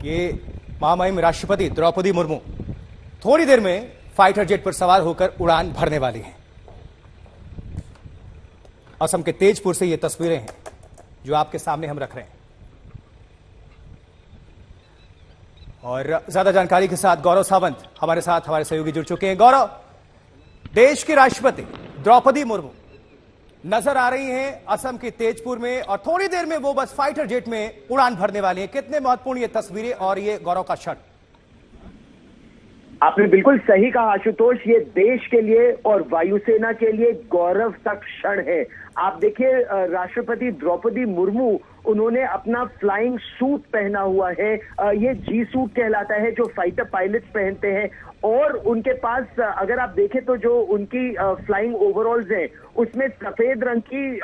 ये महामहिम राष्ट्रपति द्रौपदी मुर्मू थोड़ी देर में फाइटर जेट पर सवार होकर उड़ान भरने वाली हैं। असम के तेजपुर से ये तस्वीरें हैं जो आपके सामने हम रख रहे हैं। और ज्यादा जानकारी के साथ गौरव सावंत हमारे साथ हमारे सहयोगी जुड़ चुके हैं। गौरव, देश की राष्ट्रपति द्रौपदी मुर्मू नजर आ रही हैं असम के तेजपुर में और थोड़ी देर में वो बस फाइटर जेट में उड़ान भरने वाली हैं। कितने महत्वपूर्ण ये तस्वीरें और ये गौरव का क्षण? आपने बिल्कुल सही कहा आशुतोष, ये देश के लिए और वायुसेना के लिए गौरव का क्षण है। आप देखिए, राष्ट्रपति द्रौपदी मुर्मू उन्होंने अपना फ्लाइंग सूट पहना हुआ है। ये जी सूट कहलाता है जो फाइटर पायलट्स पहनते हैं। और उनके पास अगर आप देखें तो जो उनकी फ्लाइंग ओवरऑल्स हैं उसमें सफेद रंग की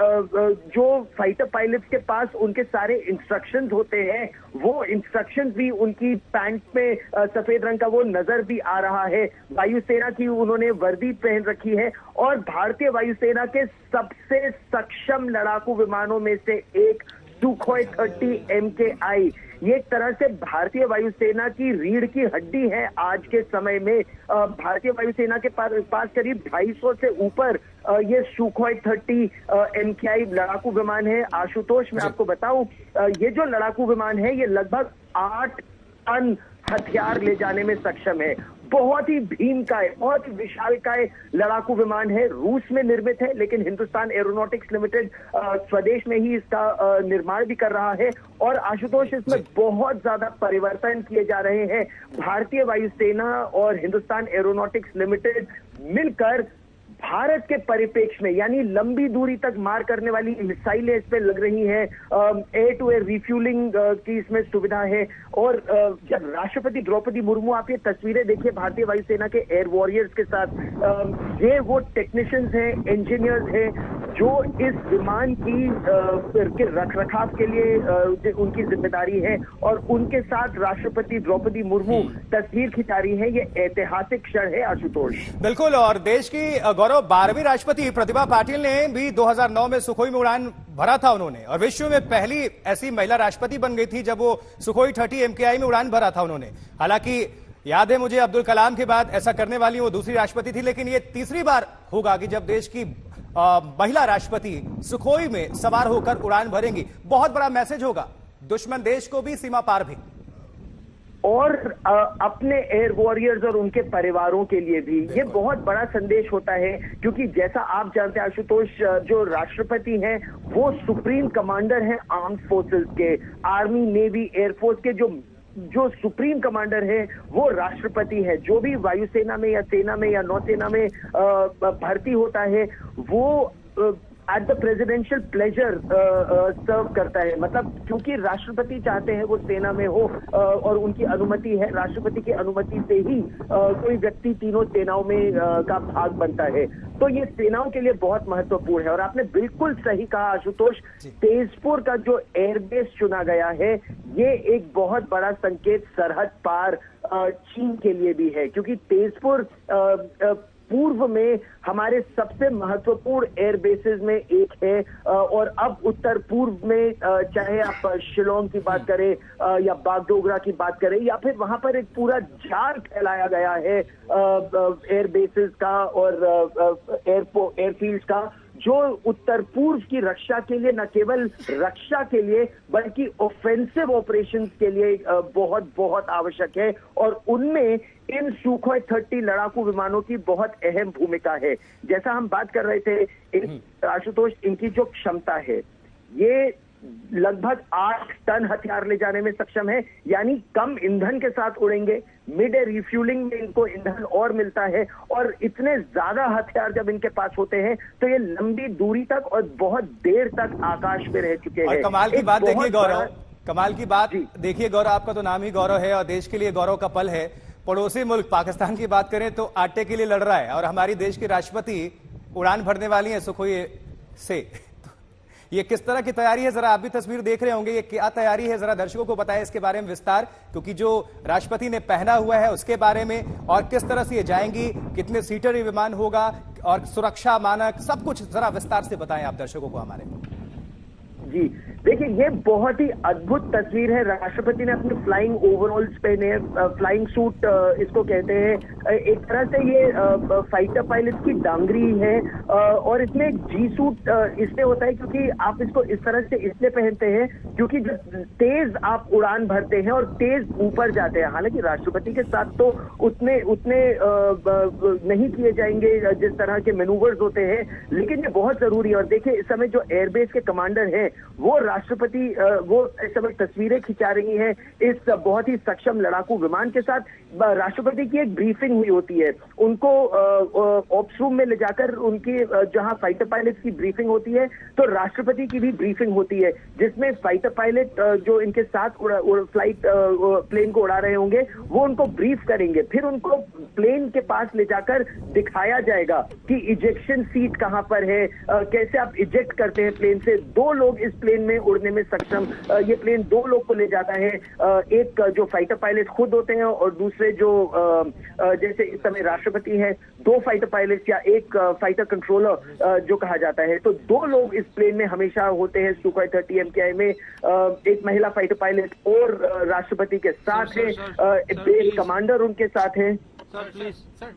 जो फाइटर पायलट्स के पास उनके सारे इंस्ट्रक्शंस होते हैं, वो इंस्ट्रक्शंस भी उनकी पैंट में सफेद रंग का वो नजर भी आ रहा है। वायुसेना की उन्होंने वर्दी पहन रखी है और भारतीय वायुसेना के सबसे सक्षम लड़ाकू विमानों में से एक सुखोई 30 MKI, ये एक तरह से भारतीय वायुसेना की रीढ़ की हड्डी है। आज के समय में भारतीय वायुसेना के पास करीब 250 से ऊपर ये सुखोई 30 MKI लड़ाकू विमान है। आशुतोष, मैं आपको बताऊं, ये जो लड़ाकू विमान है ये लगभग 8 टन हथियार ले जाने में सक्षम है। बहुत ही भीमकाय, बहुत ही विशालकाय लड़ाकू विमान है। रूस में निर्मित है, लेकिन हिंदुस्तान एरोनॉटिक्स लिमिटेड स्वदेश में ही इसका निर्माण भी कर रहा है। और आशुतोष, इसमें बहुत ज्यादा परिवर्तन किए जा रहे हैं। भारतीय वायुसेना और हिंदुस्तान एरोनॉटिक्स लिमिटेड मिलकर भारत के परिप्रेक्ष्य में, यानी लंबी दूरी तक मार करने वाली मिसाइलें इस पे लग रही हैं। एयर टू एयर रिफ्यूलिंग की इसमें सुविधा है। और जब राष्ट्रपति द्रौपदी मुर्मू, आप ये तस्वीरें देखिए भारतीय वायुसेना के एयर वॉरियर्स के साथ, ये वो टेक्नीशियंस हैं, इंजीनियर्स हैं जो इस विमान की रखरखाव के लिए उनकी जिम्मेदारी है। और उनके साथ राष्ट्रपति द्रौपदी मुर्मू तस्वीर खिंचा रही है। ये ऐतिहासिक क्षण है आशुतोष। बिल्कुल। और देश की गौरव 12वीं राष्ट्रपति प्रतिभा पाटिल ने भी 2009 में सुखोई में उड़ान भरा था उन्होंने, और विश्व में पहली ऐसी महिला राष्ट्रपति बन गई थी जब वो सुखोई 30 MKI में उड़ान भरा था उन्होंने। हालांकि याद है मुझे, अब्दुल कलाम के बाद ऐसा करने वाली वो दूसरी राष्ट्रपति थी, लेकिन ये तीसरी बार होगा कि जब देश की महिला राष्ट्रपति सुखोई में सवार होकर उड़ान भरेंगी। बहुत बड़ा मैसेज होगा दुश्मन देश को भी, सीमा पार भी, और अपने एयर वॉरियर्स और उनके परिवारों के लिए भी ये बहुत बड़ा संदेश होता है। क्योंकि जैसा आप जानते हैं आशुतोष, जो राष्ट्रपति हैं वो सुप्रीम कमांडर हैं आर्म्ड फोर्सेस के, आर्मी, नेवी, एयरफोर्स के। जो सुप्रीम कमांडर है वो राष्ट्रपति है। जो भी वायुसेना में या सेना में या नौसेना में भर्ती होता है वो एट द प्रेसिडेंशियल प्लेजर सर्व करता है। मतलब क्योंकि राष्ट्रपति चाहते हैं वो सेना में हो और उनकी अनुमति है, राष्ट्रपति की अनुमति से ही कोई व्यक्ति तीनों सेनाओं में का भाग बनता है। तो ये सेनाओं के लिए बहुत महत्वपूर्ण है। और आपने बिल्कुल सही कहा आशुतोष, तेजपुर का जो एयरबेस चुना गया है ये एक बहुत बड़ा संकेत सरहद पार चीन के लिए भी है। क्योंकि तेजपुर पूर्व में हमारे सबसे महत्वपूर्ण एयर बेसेस में एक है। और अब उत्तर पूर्व में चाहे आप शिलोंग की बात करें या बागडोगरा की बात करें, या फिर वहां पर एक पूरा जाल फैलाया गया है एयर बेसेस का और एयरफील्ड का, जो उत्तर पूर्व की रक्षा के लिए, न केवल रक्षा के लिए बल्कि ऑफेंसिव ऑपरेशंस के लिए बहुत बहुत आवश्यक है। और उनमें इन सुखोई 30 लड़ाकू विमानों की बहुत अहम भूमिका है। जैसा हम बात कर रहे थे आशुतोष, इनकी जो क्षमता है ये लगभग 8 टन हथियार ले जाने में सक्षम है। यानी कम ईंधन के साथ उड़ेंगे, मिड एयर रिफ्यूलिंग में इनको ईंधन और मिलता है। और इतने ज्यादा हथियार जब इनके पास होते हैं तो ये लंबी दूरी तक और बहुत देर तक आकाश में रह चुके हैं। कमाल की बात देखिए गौरव, कमाल की बात देखिए गौरव, आपका तो नाम ही गौरव है और देश के लिए गौरव का पल है। पड़ोसी मुल्क पाकिस्तान की बात करें तो आटे के लिए लड़ रहा है और हमारी देश की राष्ट्रपति उड़ान भरने वाली है सुखोई से। ये किस तरह की तैयारी है, जरा आप भी तस्वीर देख रहे होंगे, ये क्या तैयारी है, जरा दर्शकों को बताएं इसके बारे में विस्तार, क्योंकि जो राष्ट्रपति ने पहना हुआ है उसके बारे में और किस तरह से ये जाएंगी, कितने सीटर ये विमान होगा और सुरक्षा मानक सब कुछ जरा विस्तार से बताएं आप दर्शकों को हमारे। जी देखिए, ये बहुत ही अद्भुत तस्वीर है। राष्ट्रपति ने अपने फ्लाइंग ओवरऑल्स पहने, फ्लाइंग सूट इसको कहते हैं। एक तरह से ये फाइटर पायलट की डांगरी है, और इसमें जी सूट इसलिए होता है क्योंकि आप इसको इस तरह से इसलिए पहनते हैं क्योंकि जब तेज आप उड़ान भरते हैं और तेज ऊपर जाते हैं, हालांकि राष्ट्रपति के साथ तो उतने उतने नहीं किए जाएंगे जिस तरह के मैनूवर्स होते हैं, लेकिन ये बहुत जरूरी है। और देखिए, इस समय जो एयरबेस के कमांडर हैं वो राष्ट्रपति वो इस समय तस्वीरें खिंचा रही हैं इस बहुत ही सक्षम लड़ाकू विमान के साथ। राष्ट्रपति की एक ब्रीफिंग हुई होती है, उनको ऑप्स रूम में ले जाकर उनकी जहां फाइटर पायलट की ब्रीफिंग होती है, तो राष्ट्रपति की भी ब्रीफिंग होती है, जिसमें फाइटर पायलट जो इनके साथ फ्लाइट प्लेन को उड़ा रहे होंगे वो उनको ब्रीफ करेंगे। फिर उनको प्लेन के पास ले जाकर दिखाया जाएगा कि इजेक्शन सीट कहां पर है, कैसे आप इजेक्ट करते हैं प्लेन से। 2 लोग इस प्लेन में उड़ने में सक्षम, ये प्लेन 2 लोग को ले जाता है, एक जो फाइटर पायलट खुद होते हैं और दूसरे जो जैसे इस समय राष्ट्रपति है, 2 फाइटर पायलट या एक फाइटर कंट्रोलर जो कहा जाता है। तो 2 लोग इस प्लेन में हमेशा होते हैं सुखोई 30 MKI में। एक महिला फाइटर पायलट और राष्ट्रपति के साथ है, बेस कमांडर उनके साथ है। Sir please sir